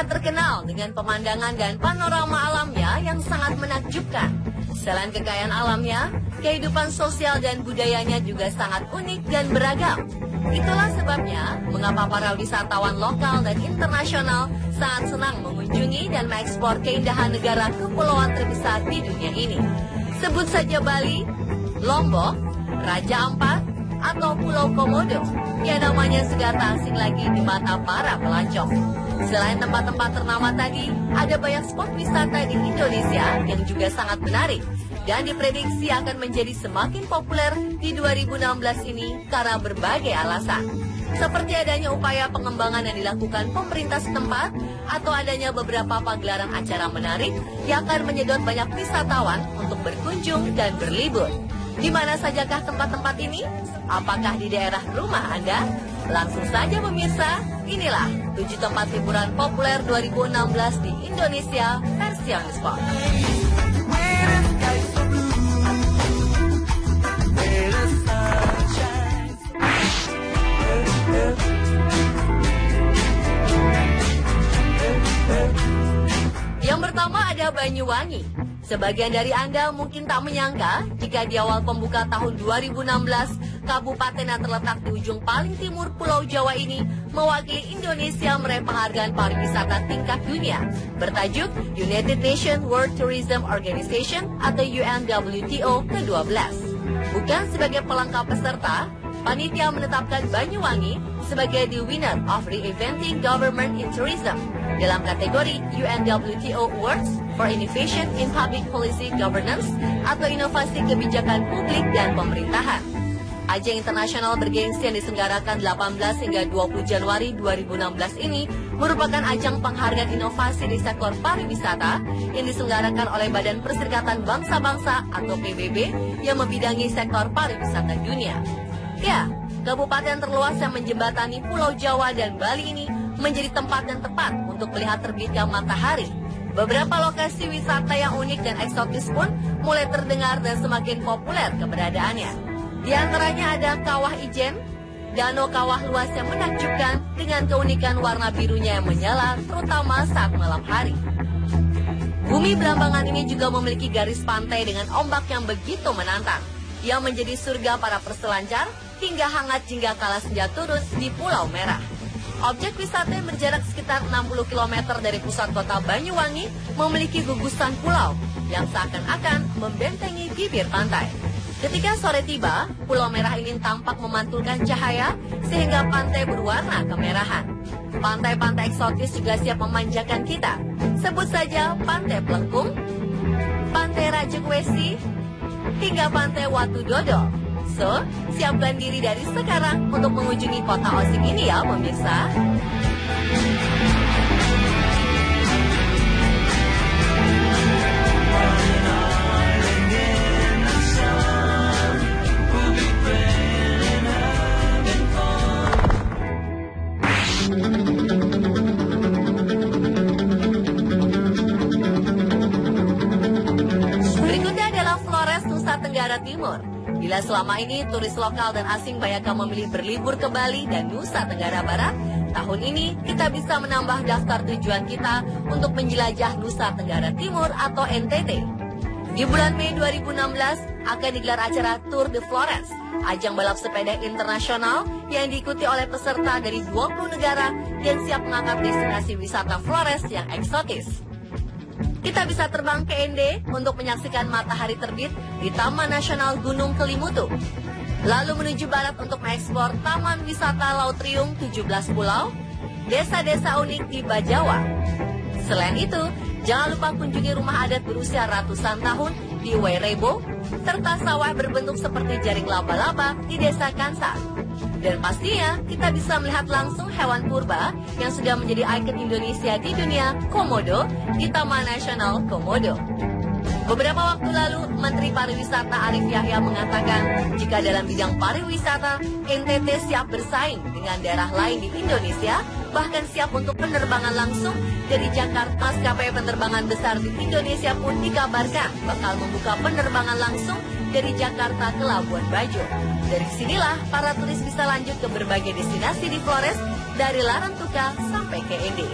terkenal dengan pemandangan dan panorama alamnya yang sangat menakjubkan. Selain kekayaan alamnya, kehidupan sosial dan budayanya juga sangat unik dan beragam. Itulah sebabnya mengapa para wisatawan lokal dan internasional sangat senang mengunjungi dan mengekspor keindahan negara kepulauan terbesar di dunia ini. Sebut saja Bali, Lombok, Raja Ampat, atau Pulau Komodo, yang namanya sudah tak asing lagi di mata para pelancong. Selain tempat-tempat ternama tadi, ada banyak spot wisata di Indonesia yang juga sangat menarik dan diprediksi akan menjadi semakin populer di 2016 ini karena berbagai alasan. Seperti adanya upaya pengembangan yang dilakukan pemerintah setempat atau adanya beberapa pagelaran acara menarik yang akan menyedot banyak wisatawan untuk berkunjung dan berlibur. Di mana sajakah tempat-tempat ini? Apakah di daerah rumah Anda? Langsung saja pemirsa, inilah 7 tempat liburan populer 2016 di Indonesia versi On The Spot. Yang pertama ada Banyuwangi. Sebagian dari Anda mungkin tak menyangka jika di awal pembuka tahun 2016, kabupaten yang terletak di ujung paling timur Pulau Jawa ini mewakili Indonesia meraih penghargaan pariwisata tingkat dunia bertajuk United Nations World Tourism Organization atau UNWTO ke-12. Bukan sebagai pelengkap peserta, panitia menetapkan Banyuwangi sebagai the winner of Reinventing Government in Tourism dalam kategori UNWTO Awards for Innovation in Public Policy Governance atau inovasi kebijakan publik dan pemerintahan. Ajang internasional bergengsi yang diselenggarakan 18 hingga 20 Januari 2016 ini merupakan ajang penghargaan inovasi di sektor pariwisata yang diselenggarakan oleh Badan Perserikatan Bangsa-Bangsa atau PBB yang membidangi sektor pariwisata dunia. Ya, kabupaten terluas yang menjembatani Pulau Jawa dan Bali ini menjadi tempat yang tepat untuk melihat terbitnya matahari. Beberapa lokasi wisata yang unik dan eksotis pun mulai terdengar dan semakin populer keberadaannya. Di antaranya ada Kawah Ijen, danau kawah luas yang menakjubkan dengan keunikan warna birunya yang menyala terutama saat malam hari. Bumi Belambangan ini juga memiliki garis pantai dengan ombak yang begitu menantang, yang menjadi surga para perselancar hingga hangat jingga kala senja turun di Pulau Merah. Objek wisata yang berjarak sekitar 60 km dari pusat kota Banyuwangi memiliki gugusan pulau yang seakan-akan membentengi bibir pantai. Ketika sore tiba, Pulau Merah ini tampak memantulkan cahaya sehingga pantai berwarna kemerahan. Pantai-pantai eksotis juga siap memanjakan kita. Sebut saja Pantai Plengkung, Pantai Rajekwesi, hingga Pantai Watu Dodol. So, siapkan diri dari sekarang untuk mengunjungi kota asik ini ya, pemirsa. Berikutnya adalah Flores, Nusa Tenggara Timur. Bila selama ini turis lokal dan asing banyak yang memilih berlibur ke Bali dan Nusa Tenggara Barat, tahun ini kita bisa menambah daftar tujuan kita untuk menjelajah Nusa Tenggara Timur atau NTT. Di bulan Mei 2016 akan digelar acara Tour de Flores, ajang balap sepeda internasional yang diikuti oleh peserta dari 20 negara yang siap mengangkat destinasi wisata Flores yang eksotis. Kita bisa terbang ke Ende untuk menyaksikan matahari terbit di Taman Nasional Gunung Kelimutu. Lalu menuju barat untuk mengeksplor Taman Wisata Laut Riung 17 Pulau, desa-desa unik di Bajawa. Selain itu, jangan lupa kunjungi rumah adat berusia ratusan tahun di Wairebo, serta sawah berbentuk seperti jaring laba-laba di Desa Kansar. Dan pastinya kita bisa melihat langsung hewan purba yang sudah menjadi ikon Indonesia di dunia, Komodo, di Taman Nasional Komodo. Beberapa waktu lalu, Menteri Pariwisata Arief Yahya mengatakan jika dalam bidang pariwisata, NTT siap bersaing dengan daerah lain di Indonesia, bahkan siap untuk penerbangan langsung dari Jakarta. Maskapai penerbangan besar di Indonesia pun dikabarkan bakal membuka penerbangan langsung dari Jakarta ke Labuan Bajo. Dari sinilah para turis bisa lanjut ke berbagai destinasi di Flores, dari Larantuka sampai ke Ende.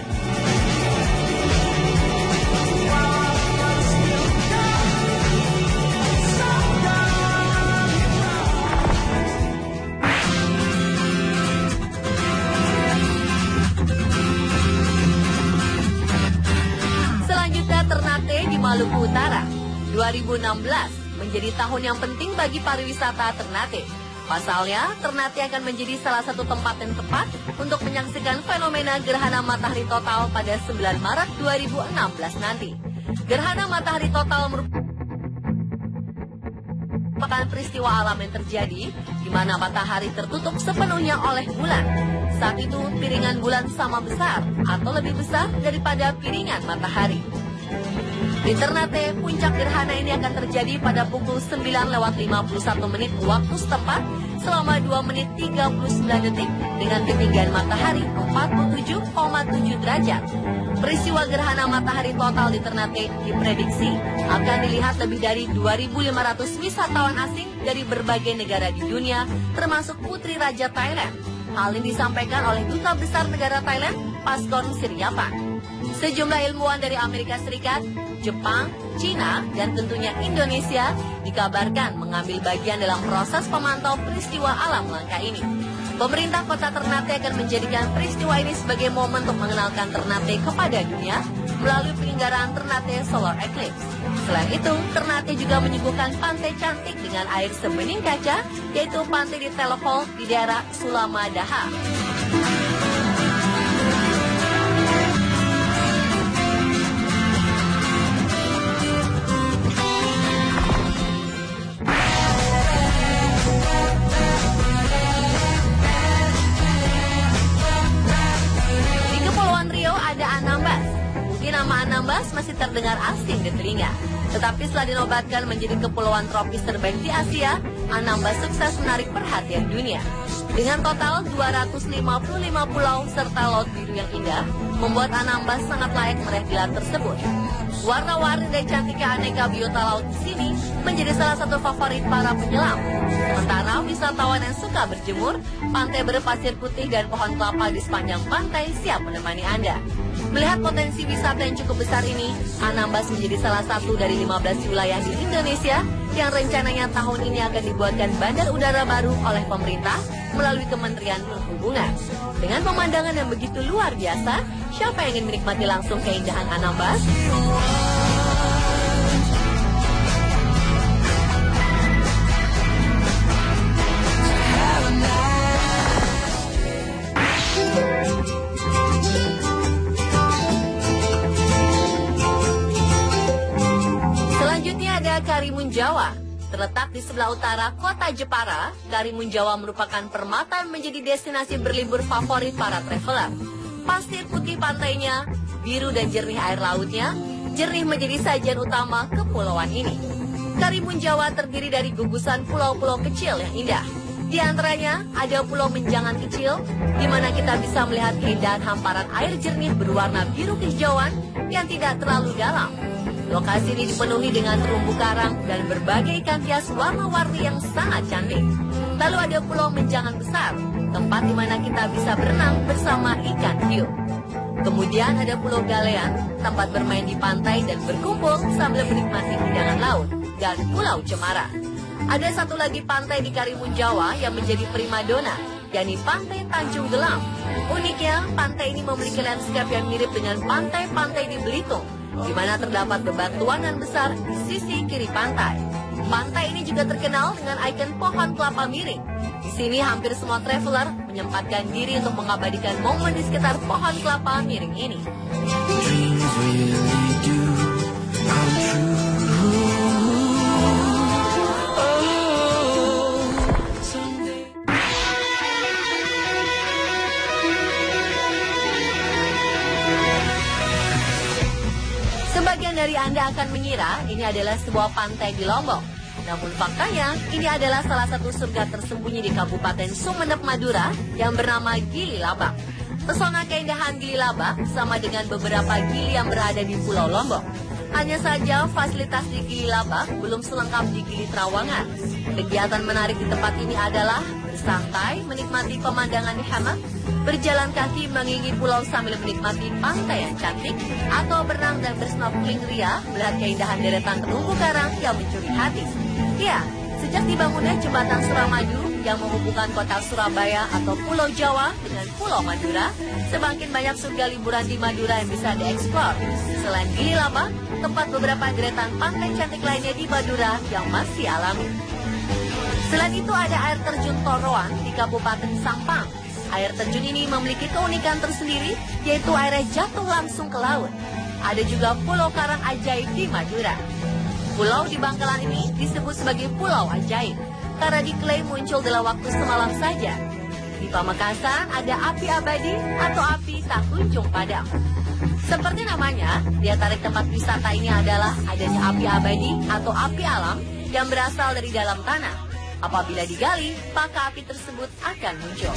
Maluku Utara. 2016 menjadi tahun yang penting bagi pariwisata Ternate. Pasalnya, Ternate akan menjadi salah satu tempat yang tepat untuk menyaksikan fenomena gerhana matahari total pada 9 Maret 2016 nanti. Gerhana matahari total merupakan peristiwa alam yang terjadi di mana matahari tertutup sepenuhnya oleh bulan. Saat itu, piringan bulan sama besar atau lebih besar daripada piringan matahari. Di Ternate, puncak gerhana ini akan terjadi pada pukul 9:51 waktu setempat selama 2 menit 39 detik dengan ketinggian matahari 47,7 derajat. Peristiwa gerhana matahari total di Ternate diprediksi akan dilihat lebih dari 2.500 wisatawan asing dari berbagai negara di dunia, termasuk Putri Raja Thailand. Hal ini disampaikan oleh Duta Besar Negara Thailand, Paskon Siriapan. Sejumlah ilmuwan dari Amerika Serikat, Jepang, Cina, dan tentunya Indonesia dikabarkan mengambil bagian dalam proses pemantau peristiwa alam langka ini. Pemerintah kota Ternate akan menjadikan peristiwa ini sebagai momen untuk mengenalkan Ternate kepada dunia melalui penyelenggaraan Ternate Solar Eclipse. Selain itu, Ternate juga menyuguhkan pantai cantik dengan air sebening kaca, yaitu pantai di Telehol di daerah Sulamadaha. Nama Anambas masih terdengar asing di telinga. Tetapi setelah dinobatkan menjadi kepulauan tropis terbaik di Asia, Anambas sukses menarik perhatian dunia. Dengan total 255 pulau serta laut biru yang indah, membuat Anambas sangat layak meraih gelar tersebut. Warna-warni dan cantiknya aneka biota laut di sini menjadi salah satu favorit para penyelam. Sementara wisatawan yang suka berjemur, pantai berpasir putih dan pohon kelapa di sepanjang pantai siap menemani Anda. Melihat potensi wisata yang cukup besar ini, Anambas menjadi salah satu dari 15 wilayah di Indonesia yang rencananya tahun ini akan dibuatkan bandar udara baru oleh pemerintah melalui Kementerian Perhubungan. Dengan pemandangan yang begitu luar biasa, siapa yang ingin menikmati langsung keindahan Anambas? Karimun Jawa. Terletak di sebelah utara kota Jepara, Karimun Jawa merupakan permata menjadi destinasi berlibur favorit para traveler. Pasir putih pantainya, biru dan jernih air lautnya, jernih menjadi sajian utama kepulauan ini. Karimun Jawa terdiri dari gugusan pulau-pulau kecil yang indah. Di antaranya ada Pulau Menjangan kecil, di mana kita bisa melihat keindahan hamparan air jernih berwarna biru kehijauan yang tidak terlalu dalam. Lokasi ini dipenuhi dengan terumbu karang dan berbagai ikan hias warna-warni yang sangat cantik. Lalu ada Pulau Menjangan Besar, tempat di mana kita bisa berenang bersama ikan hiu. Kemudian ada Pulau Galean, tempat bermain di pantai dan berkumpul sambil menikmati hidangan laut, dan Pulau Cemara. Ada satu lagi pantai di Karimun Jawa yang menjadi primadona, yakni Pantai Tanjung Gelam. Uniknya, pantai ini memiliki lanskap yang mirip dengan pantai-pantai di Belitung, di mana terdapat bebatuan besar di sisi kiri pantai. Pantai ini juga terkenal dengan ikon pohon kelapa miring. Di sini hampir semua traveler menyempatkan diri untuk mengabadikan momen di sekitar pohon kelapa miring ini. Sebagian dari Anda akan mengira ini adalah sebuah pantai di Lombok. Namun faktanya, ini adalah salah satu surga tersembunyi di Kabupaten Sumeneb, Madura yang bernama Gili Labak. Pesona keindahan Gili Labak sama dengan beberapa gili yang berada di Pulau Lombok. Hanya saja fasilitas di Gili Labak belum selengkap di Gili Trawangan. Kegiatan menarik di tempat ini adalah bersantai, menikmati pemandangan di hammock, berjalan kaki mengelilingi pulau sambil menikmati pantai yang cantik, atau berenang dan bersnorkeling ria melihat keindahan deretan terumbu karang yang mencuri hati. Ya, sejak dibangunnya jembatan Suramadu yang menghubungkan kota Surabaya atau Pulau Jawa dengan Pulau Madura, semakin banyak surga liburan di Madura yang bisa dieksplor. Selain Gili Lama, tempat beberapa deretan pantai cantik lainnya di Madura yang masih alami. Selain itu ada air terjun Toroan di Kabupaten Sampang. Air terjun ini memiliki keunikan tersendiri, yaitu airnya jatuh langsung ke laut. Ada juga Pulau Karang Ajaib di Madura. Pulau di Bangkalan ini disebut sebagai Pulau Ajaib karena diklaim muncul dalam waktu semalam saja. Di Pamekasan ada api abadi atau api tak kunjung padam. Seperti namanya, daya tarik tempat wisata ini adalah adanya api abadi atau api alam yang berasal dari dalam tanah. Apabila digali, maka api tersebut akan muncul.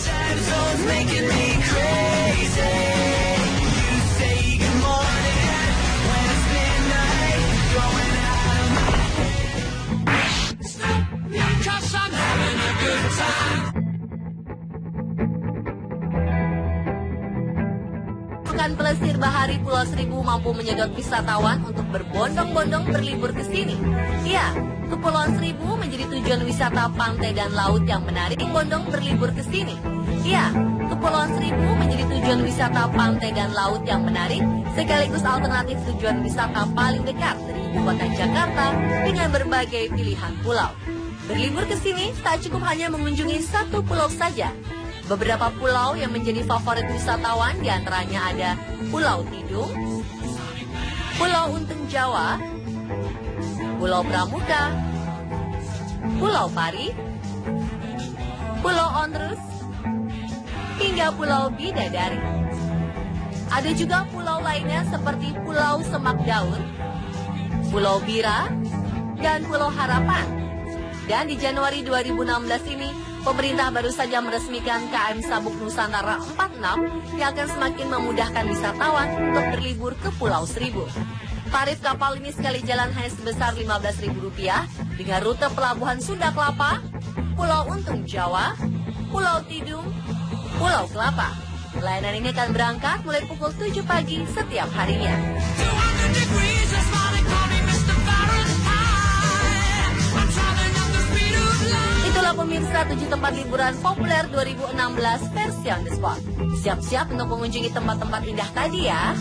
Pekan Plesir Bahari Pulau Seribu mampu menyedot wisatawan untuk berbondong-bondong berlibur ke sini. Ya, Kepulauan Seribu menjadi tujuan wisata pantai dan laut yang menarik bondong berlibur ke sini. Ya, Kepulauan Seribu menjadi tujuan wisata pantai dan laut yang menarik, sekaligus alternatif tujuan wisata paling dekat dari ibu kota Jakarta dengan berbagai pilihan pulau. Berlibur ke sini tak cukup hanya mengunjungi satu pulau saja. Beberapa pulau yang menjadi favorit wisatawan diantaranya ada Pulau Tidung, Pulau Untung Jawa, Pulau Pramuka, Pulau Pari, Pulau Onrus, hingga Pulau Bidadari. Ada juga pulau lainnya seperti Pulau Semak Daun, Pulau Bira, dan Pulau Harapan. Dan di Januari 2016 ini, pemerintah baru saja meresmikan KM Sabuk Nusantara 46 yang akan semakin memudahkan wisatawan untuk berlibur ke Pulau Seribu. Tarif kapal ini sekali jalan hanya sebesar Rp15.000 dengan rute pelabuhan Sunda Kelapa, Pulau Untung Jawa, Pulau Tidung, Pulau Kelapa. Layanan ini akan berangkat mulai pukul 7 pagi setiap harinya. Itulah pemirsa 7 tempat liburan populer 2016 versi On The Spot. Siap-siap untuk mengunjungi tempat-tempat indah tadi ya.